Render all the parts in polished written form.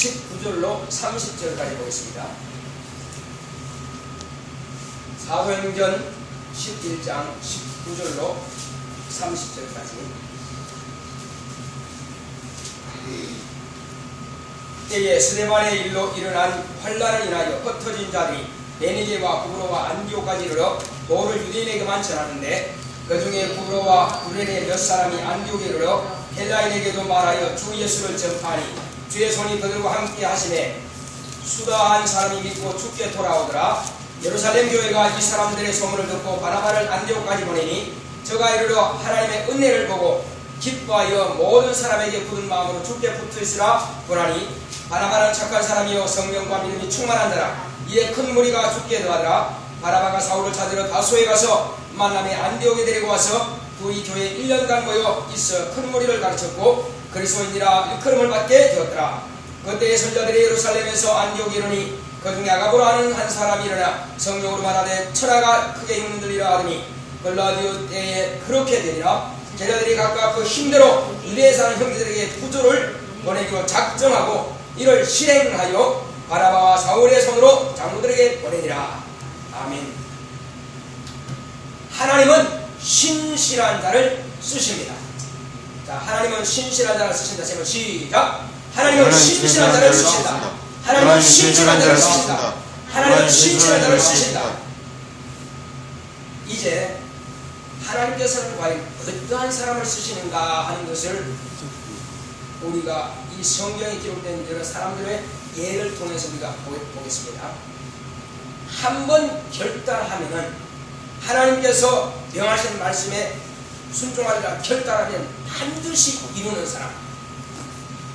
19절로 30절까지 보겠습니다. 사도행전 11장 19절로 30절까지. 때에 스데반의 일로 일어난 환란을 인하여 흩어진 자들이 베니게와 구브로와 안디오까지 이르러 도를 유대인에게만 전하는데 그 중에 구브로와 구레네 몇 사람이 안디옥에 이르러 헬라인에게도 말하여 주 예수를 전파하니 주의 손이 그들과 함께 하시매 수다한 사람이 믿고 죽게 돌아오더라. 예루살렘 교회가 이 사람들의 소문을 듣고 바나바를 안디옥까지 보내니 저가 이르러 하나님의 은혜를 보고 기뻐하여 모든 사람에게 굳은 마음으로 주께 붙어있으라 보라니 바나바는 착한 사람이요 성령과 믿음이 충만한 자라. 이에 큰 무리가 죽게 더하더라. 바나바가 사울을 찾으러 다소에 가서 만남에 안디옥에 데리고 와서 둘이 교회에 1년간 모여 있어 큰 무리를 가르쳤고 그리스도인이라 일컬음을 받게 되었더라. 그때의 선자들이 예루살렘에서 안디옥에 이르니 그 중에 아가보라 하는 한 사람이 일어나 성령으로 말하되 천하가 크게 힘들리라 하더니 글라디오 때에 그렇게 되니라. 제자들이 각각 그 힘대로 유대에 사는 형제들에게 구조를 보내기로 작정하고 이를 실행하여 바나바와 사울의 손으로 장로들에게 보내니라. 아멘. 하나님은 신실한 자를 쓰십니다. 자, 하나님은 신실한 자를 쓰신다. 제발 시작. 하나님은 신실한 자를 쓰신다. 하나님은 신실한 자를 쓰신다. 하나님은 신실한 자를 쓰신다. 이제 하나님께서는 과연 어떠한 사람을 쓰시는가 하는 것을 우리가 이 성경에 기록된 여러 사람들의 예를 통해서 우리가 보겠습니다. 한번 결단하면은 하나님께서 명하신 말씀에 순종하리라 결단하면 반드시 이루는 사람,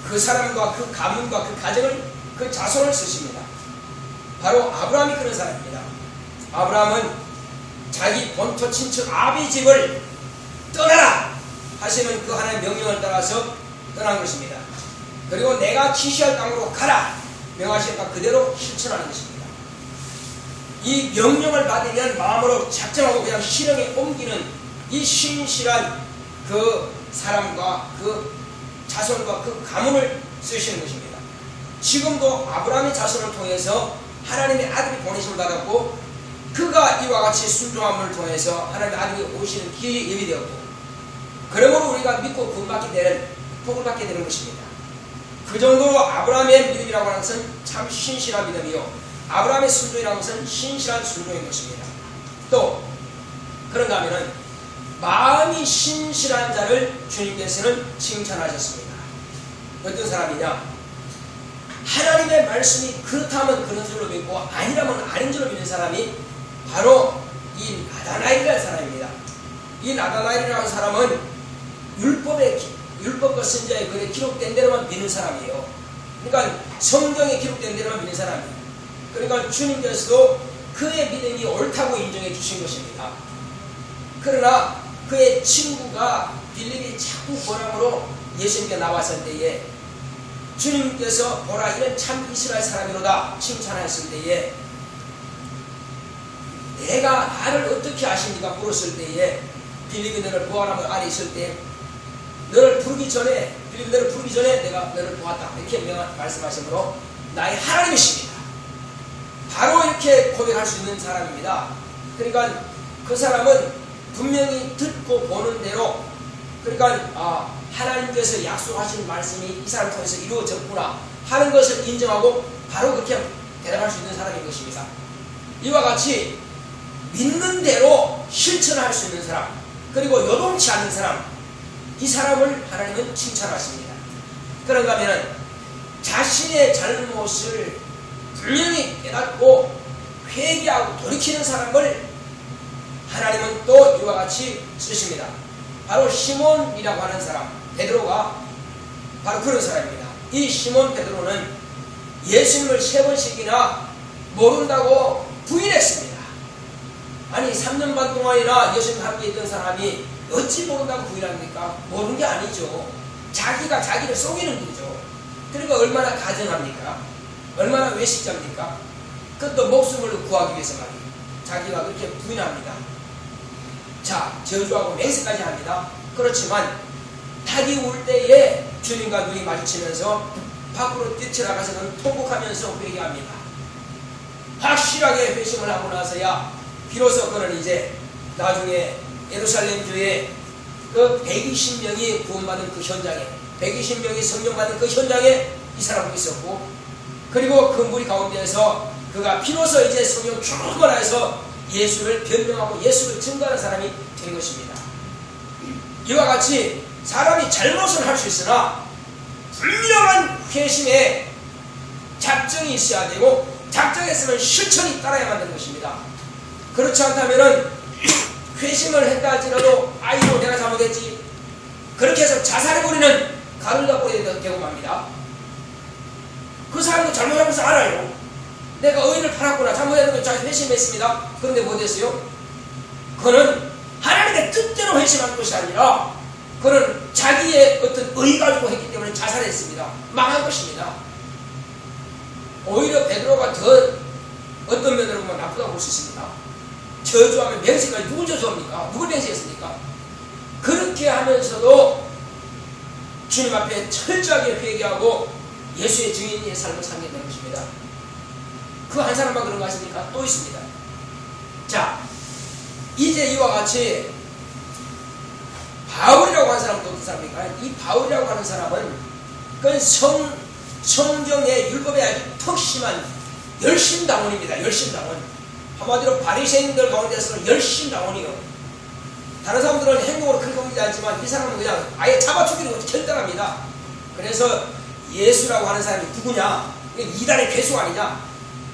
그 사람과 그 가문과 그 가정을 그 자손을 쓰십니다. 바로 아브라함이 그런 사람입니다. 아브라함은 자기 본토 친척 아비 집을 떠나라 하시는 그 하나님의 명령을 따라서 떠난 것입니다. 그리고 내가 지시할 땅으로 가라 명하신 바 그대로 실천하는 것입니다. 이 명령을 받으면 마음으로 작정하고 그냥 실행에 옮기는 이 신실한 그 사람과 그 자손과 그 가문을 쓰시는 것입니다. 지금도 아브라함의 자손을 통해서 하나님의 아들이 보내심을 받았고 그가 이와 같이 순종함을 통해서 하나님의 아들이 오시는 길이 예비되었고 그러므로 우리가 믿고 구원받게 되는 복을 받게 되는 것입니다. 그 정도로 아브라함의 믿음이라고 하는 것은 참 신실한 믿음이요 아브라함의 순종이라는 것은 신실한 순종인 것입니다. 또 그런가 하면은 마음이 신실한 자를 주님께서는 칭찬하셨습니다. 어떤 사람이냐? 하나님의 말씀이 그렇다면 그런 줄로 믿고 아니라면 아닌 줄로 믿는 사람이 바로 이 나다나엘이라는 사람입니다. 이 나다나엘이라는 사람은 율법과 선지자의 글에 기록된 대로만 믿는 사람이에요. 그러니까 성경에 기록된 대로만 믿는 사람이에요. 그러니까 주님께서도 그의 믿음이 옳다고 인정해 주신 것입니다. 그러나 그의 친구가 빌립이 자꾸 보람으로 예수님께 나왔을 때에 주님께서 보라 이런 참 이스라엘 사람이로다 칭찬하였을 때에 내가 나를 어떻게 아십니까 물었을 때에 빌립이 너를 보아라면 안에 있을 때 너를 부르기 전에 빌립이 너를 부르기 전에 내가 너를 보았다 이렇게 말씀하시므로 나의 하나님이십니다. 바로 이렇게 고백할 수 있는 사람입니다. 그러니까 그 사람은 분명히 듣고 보는 대로 그러니까 하나님께서 약속하신 말씀이 이 사람을 통해서 이루어졌구나 하는 것을 인정하고 바로 그렇게 대답할 수 있는 사람인 것입니다. 이와 같이 믿는 대로 실천할 수 있는 사람 그리고 요동치 않는 사람 이 사람을 하나님은 칭찬하십니다. 그런가 하면 자신의 잘못을 분명히 깨닫고 회개하고 돌이키는 사람을 하나님은 또 이와 같이 쓰십니다. 바로 시몬이라고 하는 사람 베드로가 바로 그런 사람입니다. 이 시몬 베드로는 예수님을 3번씩이나 모른다고 부인했습니다. 아니 3년 반 동안이나 예수님과 함께 있던 사람이 어찌 모른다고 부인합니까? 모르는 게 아니죠. 자기가 자기를 속이는 거죠. 그러니까 얼마나 가증합니까? 얼마나 외식자입니까? 그것도 목숨을 구하기 위해서 말이에요. 자기가 그렇게 부인합니다. 자, 저주하고 맹세까지 합니다. 그렇지만 닭이 울 때에 주님과 눈이 마주치면서 밖으로 뛰쳐나가서는 통곡하면서 회개합니다. 확실하게 회심을 하고 나서야 비로소 그는 이제 나중에 예루살렘 교회 그 120명이 구원받은 그 현장에, 120명이 성령받은 그 현장에 이 사람도 있었고, 그리고 그 무리 가운데에서 그가 비로소 이제 성령 충만해서 예수를 변명하고 예수를 증거하는 사람이 된 것입니다. 이와 같이 사람이 잘못을 할 수 있으나 분명한 회심의 작정이 있어야 되고, 작정했으면 실천이 따라야만 되는 것입니다. 그렇지 않다면 회심을 했다 할지라도 아이고 내가 잘못했지, 그렇게 해서 자살해버리는 가루가 뿌리게 되고 맙니다. 그 사람도 잘못하면서 알아요. 내가 의인을 팔았구나, 잘못했는 걸 회심했습니다. 그런데 뭐 됐어요? 그는 하나님의 뜻대로 회심한 것이 아니라 그는 자기의 어떤 의 가지고 했기 때문에 자살했습니다. 망한 것입니다. 오히려 베드로가 더 어떤 면으로 보면 나쁘다고 볼 수 있습니다. 저주하면 맹세까지 누굴 저주합니까? 누굴 맹세했습니까? 그렇게 하면서도 주님 앞에 철저하게 회개하고 예수의 증인의 삶을 살게 되는 것입니다. 그 한 사람만 그런 거 아십니까? 또 있습니다. 자, 이제 이와 같이 바울이라고 하는 사람은 어떤 사람입니까? 이 바울이라고 하는 사람은 그건 성경의 율법에 아주 턱심한 열심당원입니다. 열심당원. 한마디로 바리새인들 가운데서는 열심당원이요. 다른 사람들은 행동으로 그렇게 보이지 않지만 이 사람은 그냥 아예 잡아 죽이는 것이 결단합니다. 그래서 예수라고 하는 사람이 누구냐? 이단의 괴수 아니냐?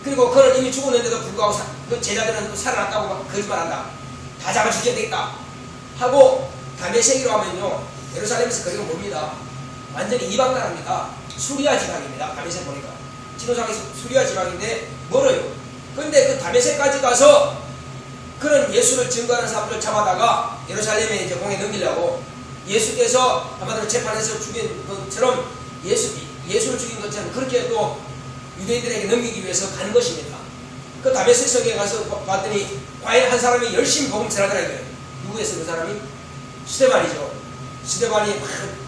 그리고 그는 이미 죽었는데도 불구하고 그 제자들은 또 살아났다고 막 거짓말한다. 다 잡아 죽여야겠다 하고 다메섹으로 하면요, 예루살렘에서 거기가 뭡니다. 완전히 이방나라입니다. 수리아 지방입니다. 다메섹 보니까 지도상에서 수리아 지방인데 멀어요. 그런데 그 다메섹까지 가서 그런 예수를 증거하는 사람들을 잡아다가 예루살렘에 이제 공에 넘기려고, 예수께서 한마디로 재판에서 죽인 것처럼 예수를 죽인 것처럼 그렇게 또 유대인들에게 넘기기 위해서 간 것입니다. 그 다메섹 성에 가서 봤더니 과연 한 사람이 열심히 복음 전하더라고요. 누구였어요? 그 사람이? 스데반이죠. 스데반이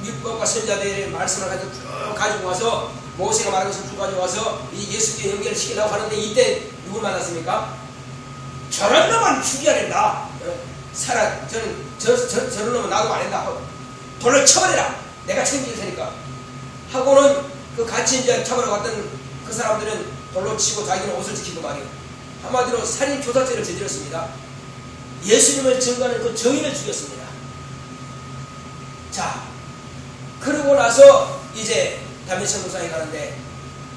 율법과 선자들의 말씀을 가지고 와서 모세가 말한 것을 쭉 가져와서 이 예수께 연결을 시키려고 하는데, 이때 누굴 만났습니까? 저런 놈은 죽여야 된다. 저런 놈은 나도 안 된다. 돌로 쳐버려라. 내가 책임질 테니까. 하고는 그 같이 이제 잡으러 갔던 그 사람들은 돌로 치고 자기는 옷을 지키고 말이에요. 한마디로 살인 교사죄를 저질렀습니다. 예수님을 증거하는 그 정인을 죽였습니다. 자, 그러고 나서 이제 다메섹 도상에 가는데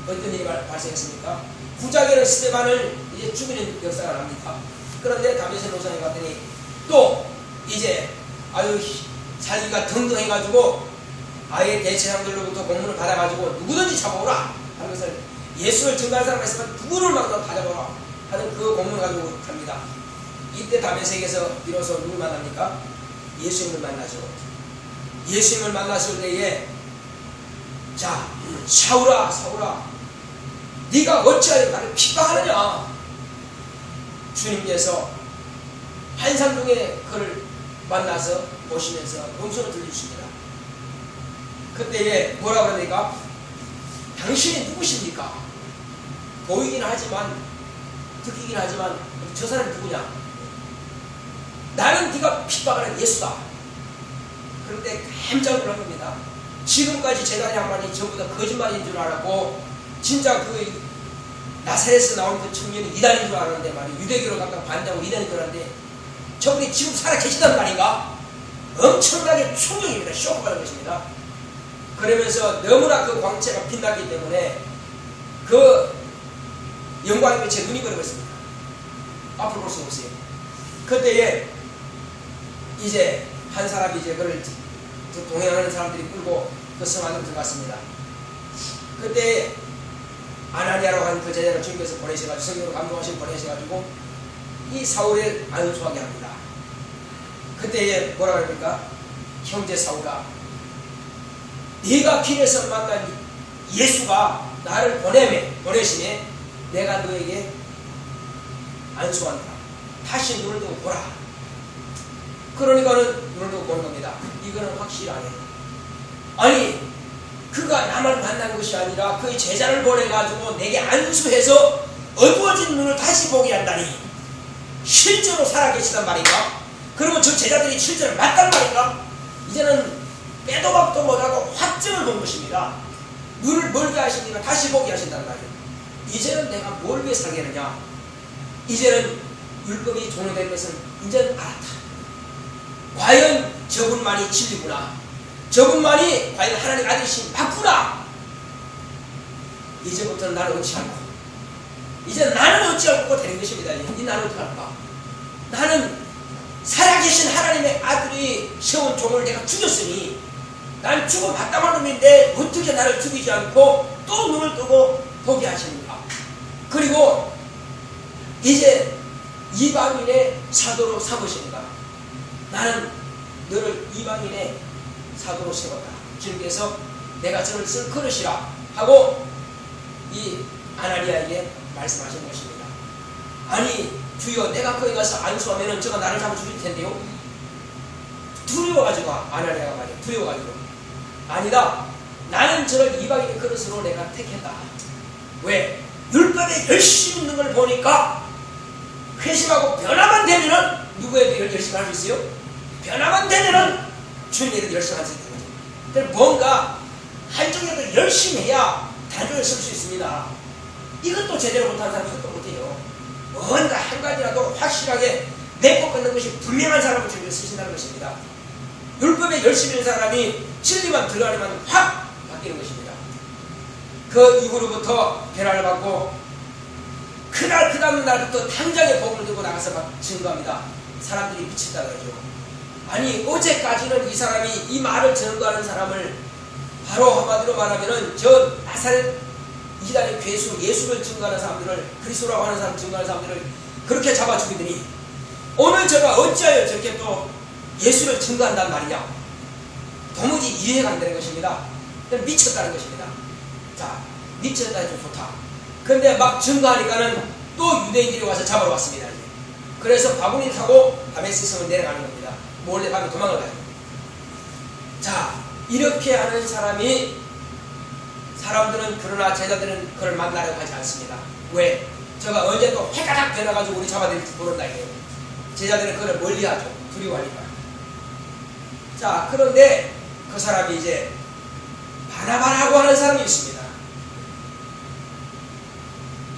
어떤 일이 발생했습니까? 부자계는 스데반을 이제 죽이는 역사가 납니다. 그런데 다메섹 도상에 갔더니 또 이제 아유 자기가 등등해가지고 아예 대체장들로부터 공문을 받아가지고 누구든지 잡아오라 하는 것을, 예수를 증거하는 사람이 있으면 누구를 막아도 다 잡아오라 하는 그 공문을 가지고 갑니다. 이때 다메섹에서 비로소 누굴 만납니까? 예수님을 만나죠. 예수님을 만났을 때에 자, 사울아 사울아 네가 어찌하여 나를 핍박하느냐. 주님께서 한산중에 그를 만나서 보시면서 음성을 들려주십니다. 그때에 뭐라 그러니까 당신이 누구십니까? 보이긴 하지만 듣기긴 하지만 저 사람이 누구냐? 나는 네가 핍박하는 예수다. 그런데 깜짝 놀란 겁니다. 지금까지 제가 양반이 전부 다 거짓말인 줄 알았고 진짜 그 나사렛에서 나온 그 청년이 이단인 줄 알았는데 말이에요. 유대교를 갖다가 반대하고 이단인 줄 알았는데 저분이 지금 살아 계시단 말인가? 엄청나게 충격입니다. 쇼크받은 것입니다. 그러면서 너무나 그 광채가 빛났기 때문에 그 영광의 빛에 눈이 걸어버렸습니다. 앞으로 볼 수 없어요. 그때에 이제 한 사람이 이제 그를 동행하는 사람들이 끌고 그 성 안으로 들어갔습니다. 그때 아나니아라고 하는 그 제자를 주님께서 보내셔가지고 성령으로 감동하시고 보내셔가지고 이 사울을 안수하게 합니다. 그때에 뭐라 그럽니까? 형제 사울아, 네가 길에서 만난 예수가 나를 보내시네. 내가 너에게 안수한다. 다시 눈을 뜨고 보라. 그러니까는 눈을 뜨고 보는 겁니다. 이거는 확실하네. 아니 그가 나만 만난 것이 아니라 그의 제자를 보내가지고 내게 안수해서 어두워진 눈을 다시 보게 한다니 실제로 살아계시단 말인가? 그러면 저 제자들이 실제로 맞단 말인가? 이제는 빼도 박도 못하고 확증을 본 것입니다. 눈을 멀게 하시니까 다시 보게 하신단 말이에요. 이제는 내가 뭘 위해 살겠느냐? 이제는 율법이 종료된 것은 이제는 알았다. 과연 저분만이 진리구나. 저분만이 과연 하나님 아들이신 맞구나. 이제부터는 나를 어찌할까? 이제 나는 어찌할까 되는 것입니다. 이 나는 어떡할까? 나는 살아계신 하나님의 아들이 세운 종을 내가 죽였으니 난 죽어 마땅한 놈인데 어떻게 나를 죽이지 않고 또 눈을 뜨고 보게 하십니까? 그리고 이제 이방인의 사도로 삼으십니다. 나는 너를 이방인의 사도로 세웠다. 주님께서 내가 저를 쓸 그릇이라 하고 이 아나니아에게 말씀하신 것입니다. 아니 주여 내가 거기 가서 안수하면 저가 나를 잡아 죽일 텐데요. 두려워가지고 아나니아가 말이야. 두려워가지고 아니다. 나는 저를 이방인의 그릇으로 내가 택했다. 왜? 율법에 열심히 있는 걸 보니까 회심하고 변화만 되면은 누구에게 열심히 할 수 있어요? 변화만 되면은 주님에게 열심히 할 수 있는 거죠. 그래서 뭔가 한쪽에도 열심히 해야 단조를 쓸 수 있습니다. 이것도 제대로 못하는 사람은 이것도 못해요. 뭔가 한 가지라도 확실하게 맺고 끊는 것이 분명한 사람을 주님을 쓰신다는 것입니다. 율법에 열심히 있는 사람이 진리만 들어가면 확 바뀌는 것입니다. 그 이후로부터 변화를 받고 그날 그 다음 날부터 당장에 복음을 들고 나가서 막 증거합니다. 사람들이 미친다 그러죠. 아니 어제까지는 이 사람이 이 말을 증거하는 사람을 바로 한마디로 말하면은 저 나사렛 이단의 괴수 예수를 증거하는 사람들을 그리스도라고 하는 사람을 증거하는 사람들을 그렇게 잡아 죽이더니 오늘 제가 어찌하여 저렇게 또 예수를 증거한단 말이냐? 도무지 이해가 안 되는 것입니다. 미쳤다는 것입니다. 자, 미쳤다 해도 좋다. 근데 막 증거하니까는 또 유대인들이 와서 잡으러 왔습니다. 그래서 바구니 타고 다메섹성을 내려가는 겁니다. 몰래 밤에 도망을 가요. 자, 이렇게 하는 사람이 사람들은 그러나 제자들은 그를 만나려고 하지 않습니다. 왜? 저가 언제 또 해가닥 되나가지고 우리 잡아들일지 모른다 이거예요. 제자들은 그를 멀리하죠. 두려워하니까. 자, 그런데 그 사람이 이제 바나바라고 하는 사람이 있습니다.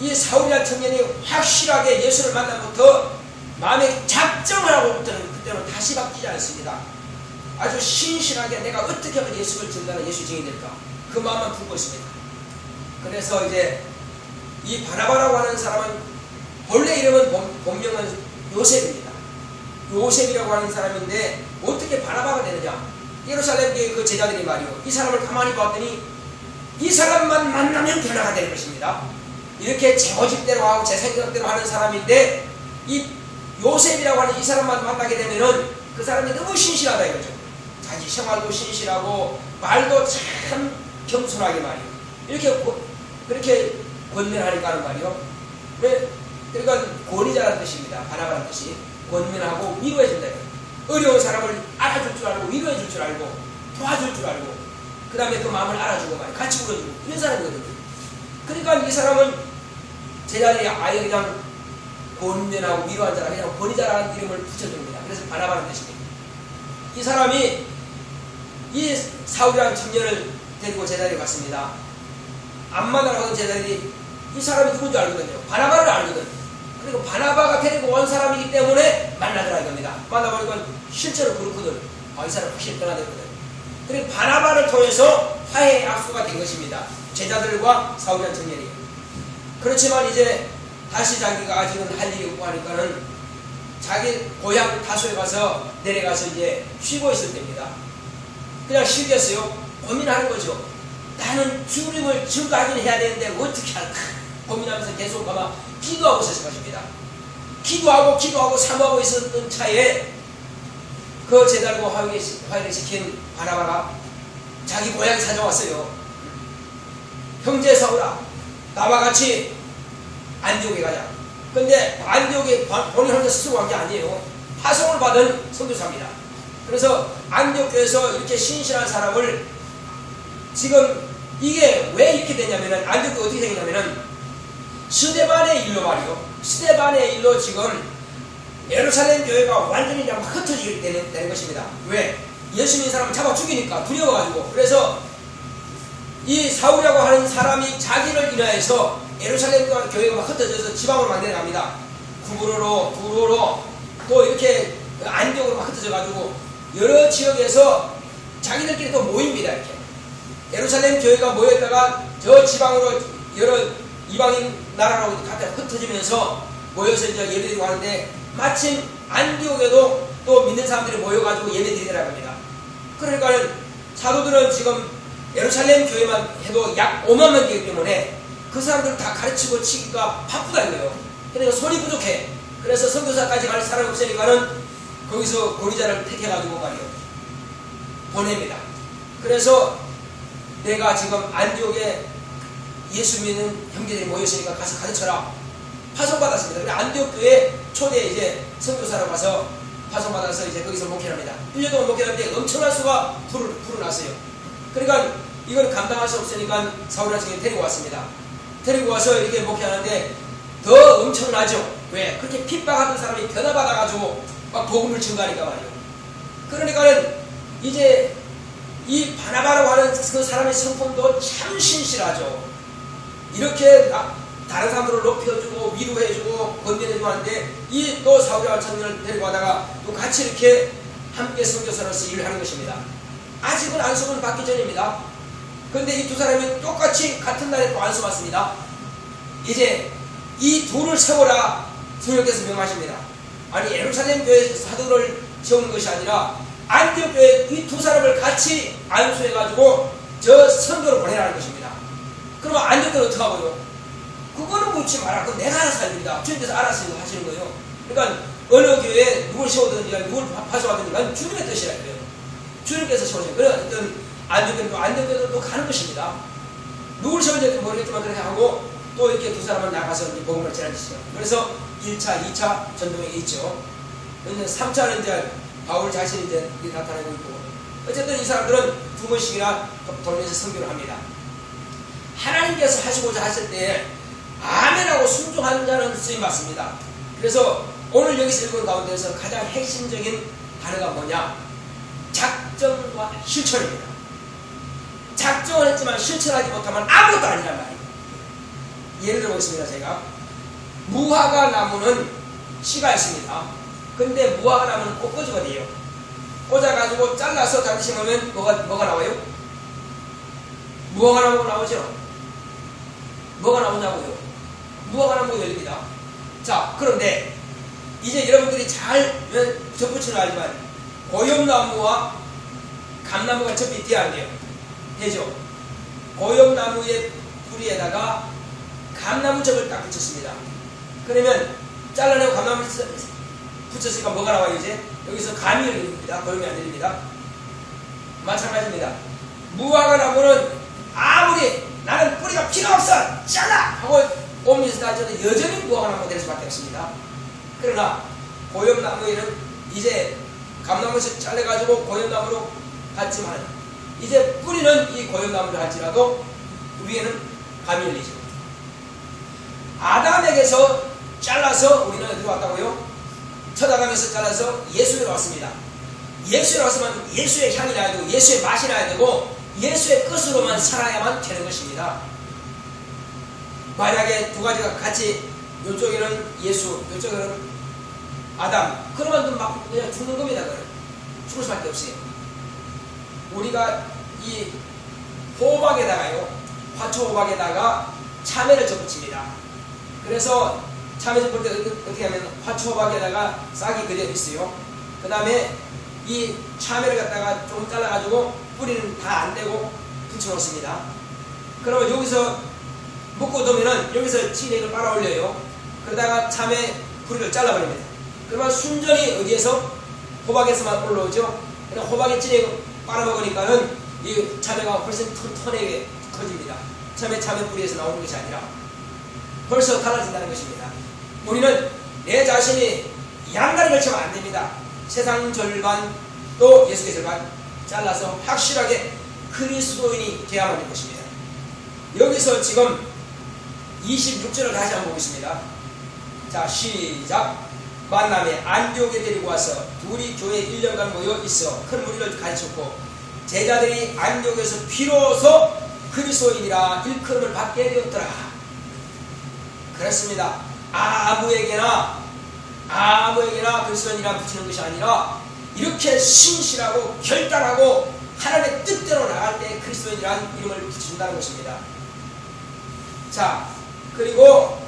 이 사울이라는 청년이 확실하게 예수를 만나부터 마음에 작정을 하고부터는 그때는 다시 바뀌지 않습니다. 아주 신실하게 내가 어떻게 하면 예수를 증거하는 예수 증인이 될까? 그 마음만 품고 있습니다. 그래서 이제 이 바나바라고 하는 사람은 본래 이름은 본명은 요셉입니다. 요셉이라고 하는 사람인데 어떻게 바나바가 되느냐? 예루살렘 교회 그 제자들이 말이요. 이 사람을 가만히 봤더니 이 사람만 만나면 변화가 되는 것입니다. 이렇게 제 고집대로 하고 제 생각대로 하는 사람인데 이 요셉이라고 하는 이 사람만 만나게 되면은 그 사람이 너무 신실하다 이거죠. 자기 생활도 신실하고 말도 참 겸손하게 말이요. 그렇게 권면하니까 하는 말이요. 그러니까 권위자라는 뜻입니다. 바나바라는 뜻이 권면하고 위로해준다. 어려운 사람을 알아줄 줄 알고 위로해줄 줄 알고 도와줄 줄 알고 그 다음에 그 마음을 알아주고 말이요. 같이 울어주고 이런 사람이거든요. 그러니까 이 사람은 제자들이 아예 그냥 권면하고 위로한 자라 그냥 권위자라는 이름을 붙여줍니다. 그래서 바나바라는 뜻입니다. 이 사람이 이 사울이라는 청년을 데리고 제자리에 갔습니다. 암만나라고 하는 제자들이 이 사람이 누군지 알거든요. 바나바를 알거든. 그리고 바나바가 데리고 온 사람이기 때문에 만나더라 이겁니다. 만나보니까 실제로 그렇거든. 이 사람 확실히 떠나들거든. 그리고 바나바를 통해서 화해의 악수가 된 것입니다. 제자들과 사울이라는 청년이. 그렇지만 이제 다시 자기가 아직은 할 일이 없고 하니까는 자기 고향 다소에 가서 내려가서 이제 쉬고 있을 때입니다. 그냥 쉬겠어요. 고민하는 거죠. 나는 주님을 증거하긴 해야 되는데 어떻게 할까 고민하면서 계속 아마 기도하고 있었을 것입니다. 기도하고 사모하고 있었던 차에 그 제자들과 화해를 시킨 바나바가 자기 고향에 찾아왔어요. 형제 사울아, 나와 같이 안디옥에 가자. 근데 안디옥에 본인 혼자 스스로 간 게 아니에요. 파송을 받은 선교사입니다. 그래서 안디옥 교회에서 이렇게 신실한 사람을 지금 이게 왜 이렇게 되냐면은, 안디옥이 어떻게 되냐면은, 스데반의 일로 말이요. 스데반의 일로 지금 예루살렘 교회가 완전히 그냥 흩어지게 되는 것입니다. 왜? 예수 믿는 사람을 잡아 죽이니까 두려워가지고. 그래서 이 사울이라고 하는 사람이 자기를 인하여서 예루살렘 교회가 막 흩어져서 지방으로 막 내려갑니다. 구브로로, 두로로, 또 이렇게 안디옥으로 막 흩어져가지고 여러 지역에서 자기들끼리 또 모입니다. 이렇게 예루살렘 교회가 모였다가 저 지방으로 여러 이방인 나라로 갖다 흩어지면서 모여서 이제 예배드리고 하는데, 마침 안디옥에도 또 믿는 사람들이 모여가지고 예배드리더라고 합니다. 그러니까 사도들은 지금 예루살렘 교회만 해도 약 5만 명이기 때문에 그 사람들을 다 가르치고 치기가 바쁘다 이거예요. 그러니까 손이 부족해. 그래서 선교사까지 갈 사람이 없으니까는 거기서 고리자를 택해가지고 말이요, 보냅니다. 그래서 내가 지금 안디옥에 예수 믿는 형제들이 모였으니까 가서 가르쳐라. 파송받았습니다. 근데 안디옥 교회 초대 이제 선교사로 가서 파송받아서 이제 거기서 목회합니다. 1년 동안 목회하는데 엄청난 수가 불어났어요. 그러니까 이걸 감당할 수 없으니까 사울이라는 친구를 데리고 왔습니다. 데리고 와서 이렇게 목회하는데 더 엄청나죠. 왜? 그렇게 핍박하던 사람이 변화받아가지고 막 복음을 증가하니까 말이에요. 그러니까는 이제 이 바나바라고 하는 그 사람의 성품도 참 신실하죠. 이렇게 다른 사람들을 높여주고 위로해주고 건면해주고 하는데, 이 또 사울이라는 청년을 데리고 가다가 또 같이 이렇게 함께 선교사로서 일을 하는 것입니다. 아직은 안수는 받기 전입니다. 그런데 이 두 사람이 똑같이 같은 날에 또 안수 받습니다. 이제 이 둘을 세워라 성령께서 명하십니다. 아니, 예루살렘 교회에서 사도를 세우는 것이 아니라 안디옥 교회 이 두 사람을 같이 안수해가지고 저 선교를 보내라는 것입니다. 그러면 안디옥 교회는 어떻게 하고요? 그거는 묻지 마라. 그건 내가 알아서 합니다. 주님께서 알아서 하시는 거예요. 그러니까 어느 교회에 누굴 세우든지 누굴 파송하든지 그건 주님의 뜻이라 그래요. 주님께서 세우시는 거예요. 어쨌든 안디옥 교회도 또 가는 것입니다. 누굴 세우는지 모르겠지만 그렇게 하고 또 이렇게 두 사람은 나가서 이제 복음을 전하시죠. 그래서 1차, 2차 전동에 있죠. 3차는 이제 바울 자신이 이제 나타나고 있고, 어쨌든 이 사람들은 두 번씩이나 돌면서 선교를 합니다. 하나님께서 하시고자 하실 때 아멘하고 순종하는 자는 쓰임받습니다. 그래서 오늘 여기서 읽은 가운데서 가장 핵심적인 단어가 뭐냐? 작정과 실천입니다. 작정을 했지만 실천하지 못하면 아무것도 아니란 말이에요. 예를 들어보겠습니다. 제가 무화과 나무는 씨가 있습니다. 근데 무화과 나무는 꽃꽂이가 돼요. 꽂아가지고 잘라서 다시 심으면 뭐가 나와요? 무화과 나무가 나오죠. 뭐가 나오냐고요? 무화과 나무가 열립니다. 자, 그런데 이제 여러분들이 잘 접붙이는 알지만 고염나무와 감나무가 접이 돼야 안 돼요. 되죠? 고염나무의 뿌리에다가 감나무 접을 딱 붙였습니다. 그러면 잘라내고 감나무 붙였으니까 뭐가 나와요? 이제 여기서 감이 열립니다. 고염이 안 열립니다. 마찬가지입니다. 무화과 나무는 아무리 나는 뿌리가 필요 없어! 잘라! 하고 옮겨서 따져도 여전히 무화과 나무가 될 수밖에 없습니다. 그러나 고염나무에는 이제 감나무에서 잘라가지고 고염나무로 갔지만 이제 뿌리는 이 고염나무를 할지라도 위에는 감이 열리죠. 아담에게서 잘라서 우리는 어디로 왔다고요? 쳐다가면서 잘라서 예수로 왔습니다. 예수로 왔으면 예수의 향이 나야 되고 예수의 맛이 나야 되고 예수의 끝으로만 살아야만 되는 것입니다. 만약에 두 가지가 같이 이쪽에는 예수, 이쪽에는 아담, 그러면 막 그냥 죽는 겁니다. 그럼 죽을 수밖에 없어요. 우리가 이 호박에다가요, 화초 호박에다가 참외를 접붙입니다. 그래서 참외 접을 때 어떻게 하면 화초 호박에다가 싹이 그대로 있어요. 그 다음에 이 참외를 갖다가 좀 잘라가지고 뿌리는 다 안 되고 붙여놓습니다. 그러면 여기서 묶어두면은 여기서 진액을 빨아 올려요. 그러다가 참외 뿌리를 잘라버립니다. 그러면 순전히 어디에서? 호박에서만 올라오죠. 그러니까 호박의 진액을 빨아먹으니까는 이 참외가 훨씬 튼튼하게 커집니다. 참외 뿌리에서 나오는 것이 아니라 벌써 달라진다는 것입니다. 우리는 내 자신이 양다리 걸치면 안 됩니다. 세상 절반 또 예수의 절반 잘라서 확실하게 그리스도인이 되어야만 하는 것입니다. 여기서 지금 26절을 다시 한번 보겠습니다. 자, 시작. 만남에 안디옥에 데리고 와서 둘이 교회에 1년간 모여 있어 큰 무리를 가르쳤고 제자들이 안디옥에서 비로소 그리스도인이라 일컬음을 받게 되었더라. 그렇습니다. 아무에게나 그리스도인이라 붙이는 것이 아니라 이렇게 신실하고 결단하고 하나님의 뜻대로 나갈 때 그리스도인이라는 이름을 붙인다는 것입니다. 자, 그리고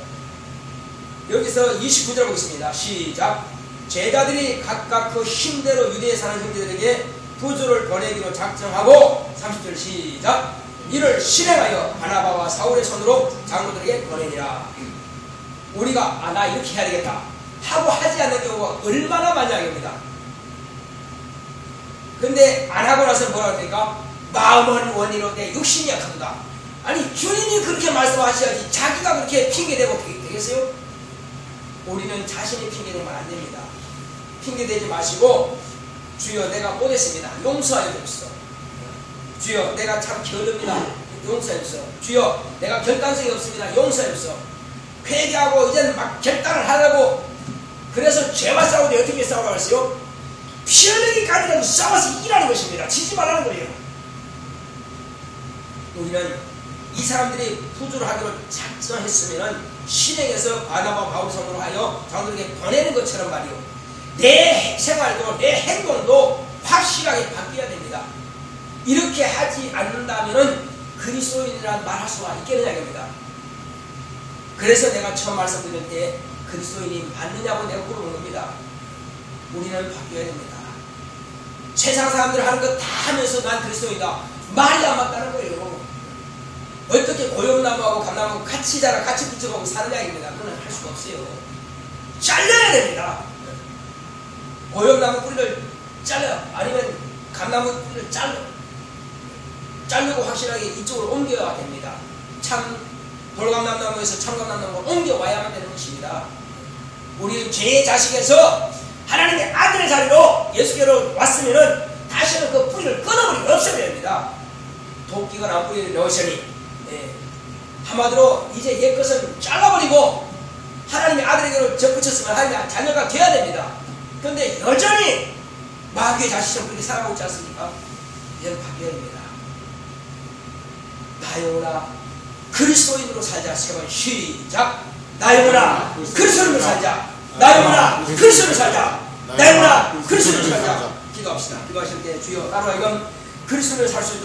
여기서 29절 보겠습니다. 시작. 제자들이 각각 그 힘대로 유대에 사는 형제들에게 부조를 보내기로 작정하고 30절 시작. 이를 실행하여 바나바와 사울의 손으로 장로들에게 보내니라. 우리가 나 이렇게 해야 되겠다 하고 하지 않는 경우가 얼마나 만약입니다. 근데 안 하고 나서 뭐라고 합니까? 마음은 원이로되 육신이 약하다. 아니 주님이 그렇게 말씀하셔야지 자기가 그렇게 핑계대고 되겠어요? 우리는 자신이 핑계대면 안 됩니다. 핑계대지 마시고 주여 내가 못했습니다. 용서하여 주옵소서. 주여 내가 참 게으릅니다. 용서해 주옵소서. 주여 내가 결단성이 없습니다. 용서해 주옵소서. 회개하고 이제는 막 결단을 하려고 그래서 죄와 싸우는데 어떻게 싸우라고 했어요? 피 흘리기까지라도 싸워서 이기라는 것입니다. 지지 말라는 거예요. 우리는 이 사람들이 부조를 하기로 작정했으면 실행해서 바나바 바울 손으로 하여 장로들에게 보내는 것처럼 말이요. 내 생활도 내 행동도 확실하게 바뀌어야 됩니다. 이렇게 하지 않는다면 그리스도인이라는 말할 수가 있겠느냐 입니다. 그래서 내가 처음 말씀드릴 때 그리스도인이 맞느냐고 내가 물어본 겁니다. 우리는 바뀌어야 됩니다. 세상 사람들 하는 거 다 하면서 난 그리스도인이다. 말이 안 맞다는 거예요. 어떻게 고용나무하고 감나무하고 같이 자라 같이 붙여가고 사느냐입니다. 그건 할 수가 없어요. 잘라야 됩니다. 고용나무 뿌리를 잘라요. 아니면 감나무 뿌리를 자르고 확실하게 이쪽으로 옮겨야 됩니다. 참 돌감나무에서 참감나무로 옮겨와야만 되는 것입니다. 우리 제 자식에서 하나님의 아들의 자리로 예수께로 왔으면은 다시는 그 뿌리를 끊어버리고 없애버려야 됩니다. 도끼가 난 뿌리를 넣으시니 한마디로 이제 옛 것은 잘라버리고 하나님의 아들에게로 접붙였으면 하나님의 자녀가 되어야 됩니다. 그런데 여전히 마귀의 자식처럼 그렇게 살아가고 있지 않습니까? 이제는 바뀌어야 됩니다. 나 영혼아 그리스도인으로 살자. 세 번 시작. 나 영혼아 그리스도인으로 살자. 나 영혼아 그리스도인으로 살자. 나 영혼아 그리스도인으로 살자. 기도합시다. 기도하실 때 주여 나로 하여금 그리스도인으로 살 수 있도록